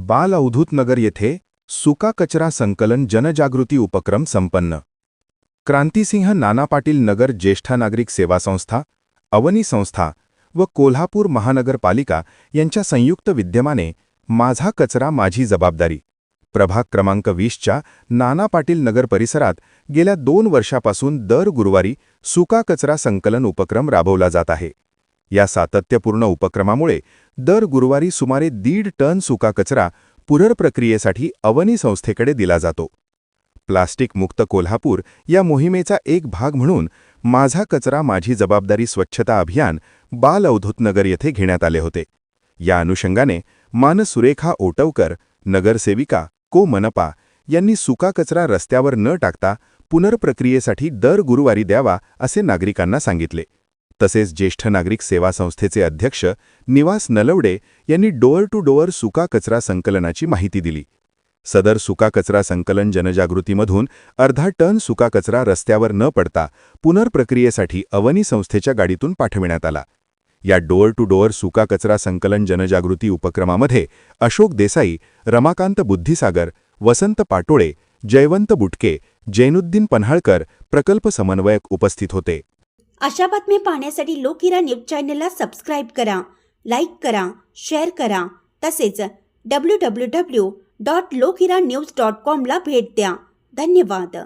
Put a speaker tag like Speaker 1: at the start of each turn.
Speaker 1: बाल अवधूत नगर येथे सुका कचरा संकलन जनजागृती उपक्रम संपन्न. क्रांतिसिंह नाना पाटील नगर ज्येष्ठ नागरिक सेवा संस्था, अवनी संस्था व कोल्हापूर महानगरपालिका यांच्या संयुक्त विद्यमाने माझा कचरा माझी जबाबदारी प्रभाग क्रमांक 20च्या नाना पाटील नगर परिसरात गेल्या 2 वर्षापासून दर गुरुवारी सुका कचरा संकलन उपक्रम राबवला जात आहे. या सातत्यपूर्ण उपक्रमामुळे दर गुरुवारी सुमारे 1.5 टन सुका कचरा पुनर्प्रक्रियेसाठी अवनी संस्थेकडे दिला जातो. प्लास्टिक मुक्त कोल्हापूर या मोहिमेचा एक भाग म्हणून माझा कचरा माझी जबाबदारी स्वच्छता अभियान बाल अवधूत नगर येथे घेण्यात आले होते. या अनुषंगाने सुरेखा ओटवकर, नगरसेविका को मनपा यांनी सुका कचरा रस्त्यावर न टाकता पुनर्प्रक्रियेसाठी दर गुरुवारी द्यावा असे नागरिकांना सांगितले. तसेच ज्येष्ठ नागरिक सेवा संस्थेचे अध्यक्ष निवास नलवडे यांनी डोअर टू डोअर सुका कचरा संकलनाची माहिती दिली. सदर सुका कचरा संकलन जनजागृतीमधून 1/2 टन सुका कचरा रस्त्यावर न पडता पुनर्प्रक्रियेसाठी अवनी संस्थेच्या गाडीतून पाठविण्यात आला. या डोअर टू डोअर सुका कचरा संकलन जनजागृती उपक्रमामध्ये अशोक देसाई, रमाकांत बुद्धिसागर, वसंत पाटोळे, जयवंत बुटके, जैनुद्दीन पन्हाळकर प्रकल्प समन्वयक उपस्थित होते.
Speaker 2: अशा बातम्या पाहण्यासाठी लोकहिरा न्यूज चॅनलला सबस्क्राईब करा, लाईक करा, शेअर करा. तसेच www.lokiranews.com ला भेट द्या. धन्यवाद.